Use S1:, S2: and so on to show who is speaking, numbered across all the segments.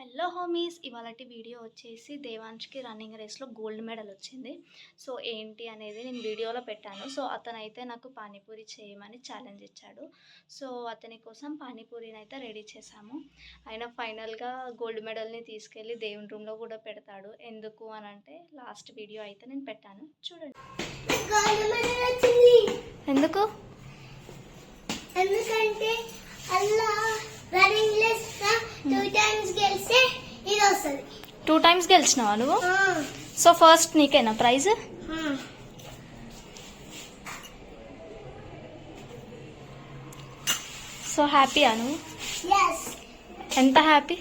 S1: Hello హోమీస్, ఇవాళటి video వచ్చేసి దేవాంష్కి running రేస్లో gold medal వచ్చింది. సో ఏంటి అనేది నేను వీడియోలో పెట్టాను. సో అతనైతే నాకు పానీపూరి చేయమని ఛాలెంజ్ ఇచ్చాడు. సో అతని కోసం పానీపూరిని అయితే రెడీ చేశాము. ఆయన ఫైనల్గా గోల్డ్ మెడల్ని తీసుకెళ్ళి దేవుని రూమ్లో కూడా పెడతాడు. ఎందుకు అని అంటే లాస్ట్ వీడియో అయితే నేను పెట్టాను, చూడండి. ఎందుకు?
S2: ఎందుకంటే అలా రన్నింగ్ రేస్ 2 టైమ్స్ గెలిస్తే ఇది వస్తుంది.
S1: 2 టైమ్స్ గెలిచినావా నువ్వు? సో ఫస్ట్ నీకేనా ప్రైజ్? సో హ్యాపీయా నువ్వు? ఎంత హ్యాపీ?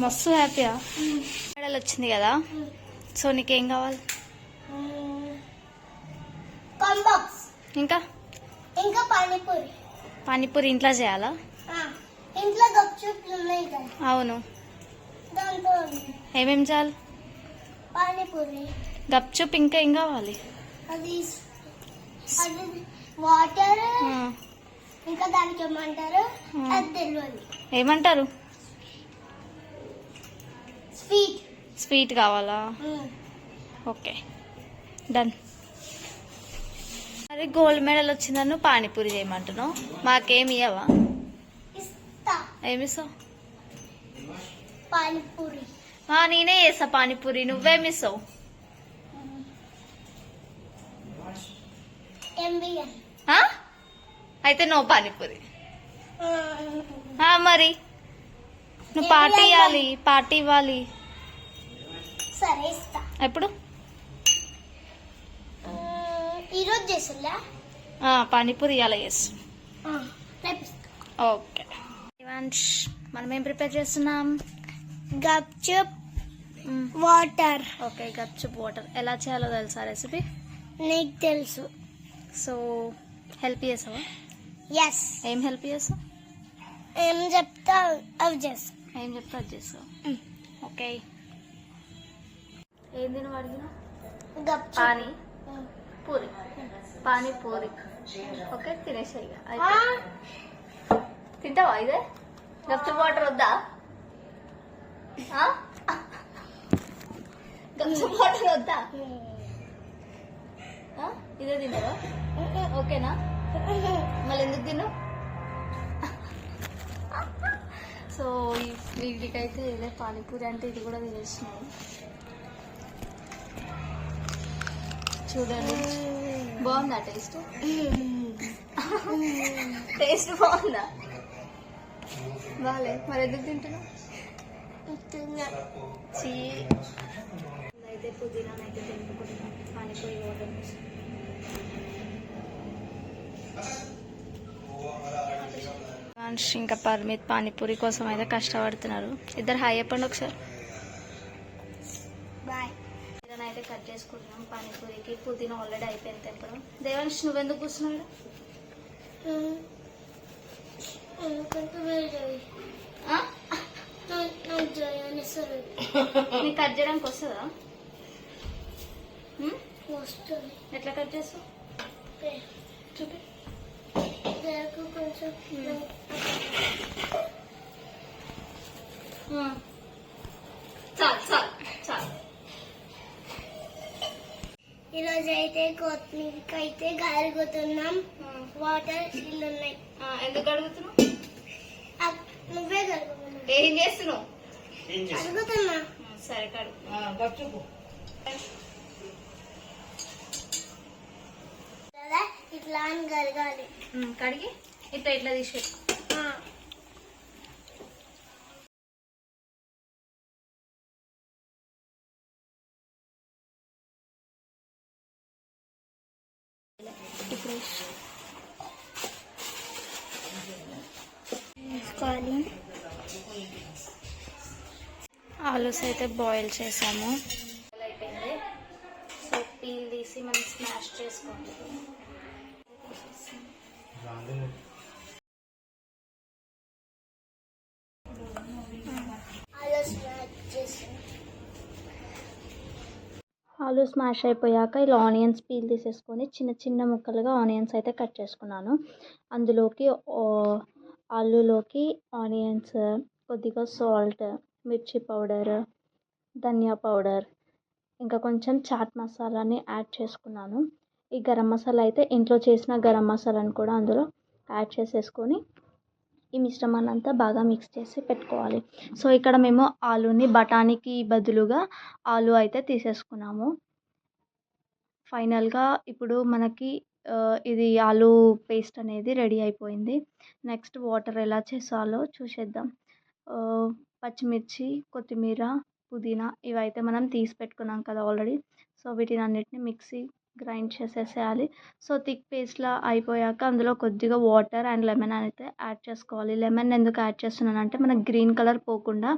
S1: మస్తు హ్యాపీయా? మెడల్ వచ్చింది కదా, సో నీకేం కావాలి? ఇంకా
S2: ఇంకా పానీపూరి.
S1: పానీపూరి ఇంట్లో చేయాలా?
S2: ఇంట్లో గప్చుప్లు ఉన్నాయి కదా.
S1: అవును,
S2: దాంతో
S1: ఏమేం చేయాలి?
S2: పానీపూరి,
S1: గప్చుప్, ఇంకా ఏం కావాలి?
S2: అది అది వాటర్, ఇంకా దానికి ఏమంటారు అది తెలియదు.
S1: ఏమంటారు?
S2: స్వీట్.
S1: స్వీట్ కావాలా? Okay, done. అరే గోల్డ్ మెడల్ వచ్చిందను పానీపూరి చేయమంటున్నావు, మాకేమి ఇవ్వవా?
S2: ఇస్తా.
S1: ఏమిస్తావు?
S2: పానీపూరి.
S1: నేనే చేస్తా పానీపూరి, నువ్వేమిస్తావు?
S2: ఎంబిఎన్.
S1: అయితే నో పానీపూరి. మరి నువ్వు పార్టీ ఇవ్వాలి, పార్టీ ఇవ్వాలి.
S2: సరే ఇస్తా.
S1: ఎప్పుడు?
S2: ఈరోజు చేసిల్లా
S1: పానీపూరి ఇవ్వాలి, చేసు.
S2: రేపు
S1: ఓకే. మనం ఏం ప్రిపేర్ చేస్తున్నాం?
S2: గప్చుప్ వాటర్.
S1: ఓకే, గప్చుప్ వాటర్ ఎలా చేయాలో తెలుసా రెసిపీ?
S2: నీకు తెలుసు.
S1: సో హెల్ప్ చేసావా?
S2: ఎస్.
S1: ఏం హెల్ప్ చేసావు?
S2: ఏం చెప్తా అవి చేస్తా.
S1: ఏం చెప్తా అది చేసావు. ఓకే, ఏం తిను అడిగినా? పానీ పూరి, పానీపూరి. ఓకే, తినేసాయి. తింటావా? ఇదే గప్చుప్ వాటర్ వద్దా? గప్చుప్ వాటర్ వద్దా? ఇదే తింటావా? ఓకేనా? మళ్ళీ ఎందుకు తిను? సో వీటికైతే ఇదే పానీపూరి అంటే ఇది కూడా తినేసినాయి. చూడండి, బాగుందా టేస్ట్? టేస్ట్ బాగుందా? బాలే, మరి ఎందుకు తింటున్నావు? అయితే పుదీనా అయితే తింటుకుంటున్నాం పానీపూరి వాటర్. ఇంకా పర్మిత్ పానీపూరి కోసం అయితే కష్టపడుతున్నారు. ఇద్దరు హాయ్ చెప్పండి ఒకసారి.
S2: బాయ్.
S1: అయితే కట్ చేసుకుంటున్నాం పానీపూరికి. పుదీనా ఆల్రెడీ అయిపోయింది తెంపడం. దేవాంశ్ నువ్వెందుకు కూర్చున్నాడు? నీకు కట్ చేయడానికి వస్తుందా? ఎట్లా కట్ చేస్తావు? చూపి.
S2: కొంచెం
S1: చాలు చాలు చాలు.
S2: ఈరోజు అయితే కొత్తిమీరకి అయితే కడుగుతున్నాం. వాటర్ ఇల్లు ఉన్నాయి.
S1: ఎందుకు అడుగుతున్నావు?
S2: నువ్వే కడుగుతున్నావు.
S1: ఏం చేస్తున్నావు?
S2: అడుగుతున్నా.
S1: సరే కడుగు.
S2: ఇట్లా అని కడగాలి.
S1: కడిగి ఇట్లా ఇట్లా తీసి ఆలూస్ అయితే బాయిల్ చేసాము. అయిపోయింది. సో పీల్ తీసి మనం స్మాష్ చేసుకోండి. ఆలు స్మాష్ అయిపోయాక ఇలా ఆనియన్స్ పీల్ తీసేసుకొని చిన్న చిన్న ముక్కలుగా ఆనియన్స్ అయితే కట్ చేసుకున్నాను. అందులోకి ఆలూలోకి ఆనియన్స్, కొద్దిగా సాల్ట్, మిర్చి పౌడర్, ధనియా పౌడర్, ఇంకా కొంచెం చాట్ మసాలాని యాడ్ చేసుకున్నాను. ఈ గరం మసాలా అయితే ఇంట్లో చేసిన గరం మసాలాని కూడా అందులో యాడ్ చేసేసుకొని ఈ మిశ్రమాన్ని అంతా బాగా మిక్స్ చేసి పెట్టుకోవాలి. సో ఇక్కడ మేము ఆలూని బఠానీకి బదులుగా ఆలు అయితే తీసేసుకున్నాము. ఫైనల్గా ఇప్పుడు మనకి ఇది ఆలు పేస్ట్ అనేది రెడీ అయిపోయింది. నెక్స్ట్ వాటర్ ఎలా చేసాలో చూసేద్దాం. పచ్చిమిర్చి, కొత్తిమీర, పుదీనా ఇవైతే మనం తీసి పెట్టుకున్నాం కదా ఆల్రెడీ. సో వీటిని అన్నిటిని మిక్సీ గ్రైండ్ చేసేసేయాలి. సో థిక్ పేస్ట్లా అయిపోయాక అందులో కొద్దిగా వాటర్ అండ్ లెమన్ అయితే యాడ్ చేసుకోవాలి. లెమన్ ఎందుకు యాడ్ చేస్తున్నానంటే మనకు గ్రీన్ కలర్ పోకుండా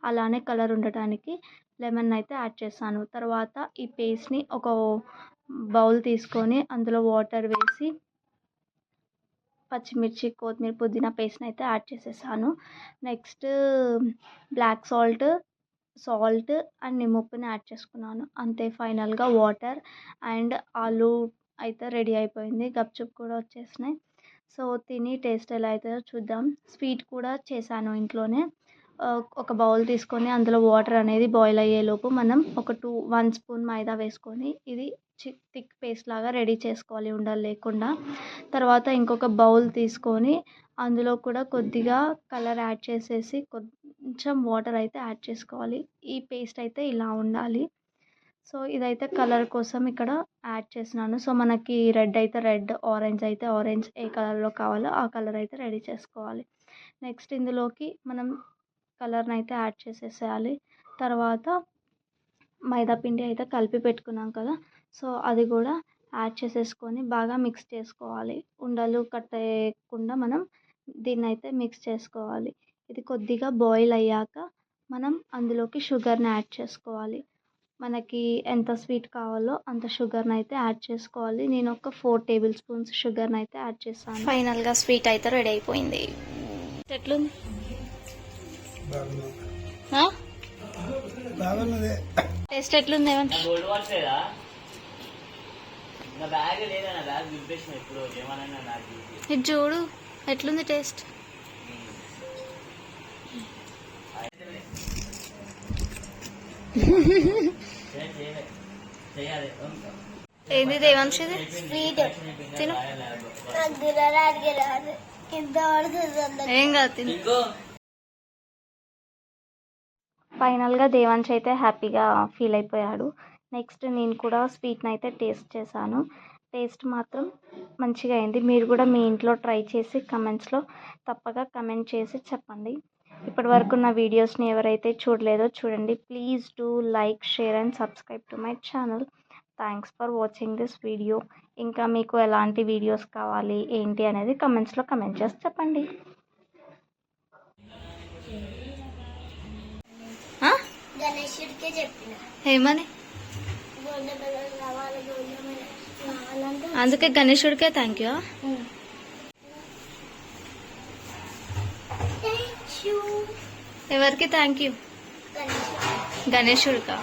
S1: అలానే కలర్ ఉండటానికి లెమన్ అయితే యాడ్ చేశాను. తర్వాత ఈ పేస్ట్ని ఒక బౌల్ తీసుకొని అందులో వాటర్ వేసి పచ్చిమిర్చి, కొత్తిమీర, పుదీనా పేస్ట్ని అయితే యాడ్ చేసేసాను. నెక్స్ట్ బ్లాక్ సాల్ట్ అండ్ నిమ్మప్పుని యాడ్ చేసుకున్నాను. అంతే, ఫైనల్గా వాటర్ అండ్ ఆలు అయితే రెడీ అయిపోయింది. గప్చుప్ కూడా వచ్చేసినాయి. సో తిని టేస్ట్ ఎలా అవుతుందో చూద్దాం. స్వీట్ కూడా చేశాను ఇంట్లోనే. ఒక బౌల్ తీసుకొని అందులో వాటర్ అనేది బాయిల్ అయ్యేలోపు మనం 1 స్పూన్ మైదా వేసుకొని ఇది థిక్ పేస్ట్ లాగా రెడీ చేసుకోవాలి ఉండలు లేకుండా. తర్వాత ఇంకొక బౌల్ తీసుకొని అందులో కూడా కొద్దిగా కలర్ యాడ్ చేసేసి కొంచెం వాటర్ అయితే యాడ్ చేసుకోవాలి. ఈ పేస్ట్ అయితే ఇలా ఉండాలి. సో ఇదైతే కలర్ కోసం ఇక్కడ యాడ్ చేసినాను. సో మనకి రెడ్ అయితే రెడ్, ఆరెంజ్ అయితే ఆరెంజ్, ఏ కలర్లో కావాలో ఆ కలర్ అయితే రెడీ చేసుకోవాలి. నెక్స్ట్ ఇందులోకి మనం కలర్ని అయితే యాడ్ చేసేసేయాలి. తర్వాత మైదా పిండి అయితే కలిపి పెట్టుకున్నాం కదా, సో అది కూడా యాడ్ చేసేసుకొని బాగా మిక్స్ చేసుకోవాలి. ఉండలు కట్టకుండా మనం దీన్ని అయితే మిక్స్ చేసుకోవాలి. ఇది కొద్దిగా బాయిల్ అయ్యాక మనం అందులోకి షుగర్ని యాడ్ చేసుకోవాలి. మనకి ఎంత స్వీట్ కావాలో అంత షుగర్ని అయితే యాడ్ చేసుకోవాలి. నేను ఒక 4 టేబుల్ స్పూన్స్ షుగర్ని అయితే యాడ్ చేస్తాను. ఫైనల్గా స్వీట్ అయితే రెడీ అయిపోయింది. ఎట్లుంది? టేస్ట్ ఎట్లుంది? ఇది చూడు ఎట్లుంది టేస్ట్. ఏంది దేవాంశిది?
S2: స్వీట్
S1: తిను. ఏం కాదు, తిను. ఫైనల్గా దేవాంశ్ అయితే హ్యాపీగా ఫీల్ అయిపోయాడు. నెక్స్ట్ నేను కూడా స్వీట్ని అయితే టేస్ట్ చేశాను. టేస్ట్ మాత్రం మంచిగా అయింది. మీరు కూడా మీ ఇంట్లో ట్రై చేసి కమెంట్స్లో తప్పగా కమెంట్ చేసి చెప్పండి. ఇప్పటి వరకు నా వీడియోస్ని ఎవరైతే చూడలేదో చూడండి. Please do like, share and subscribe to my channel. Thanks for watching this video. ఇంకా మీకు ఎలాంటి వీడియోస్ కావాలి ఏంటి అనేది కమెంట్స్లో కమెంట్ చేసి చెప్పండి.
S2: గణేశుడికే చెప్పిన
S1: ఏమని? అందుకే గణేశుడికే థ్యాంక్ యూ. ఎవరికి థ్యాంక్ యూ? గణేశుడికా?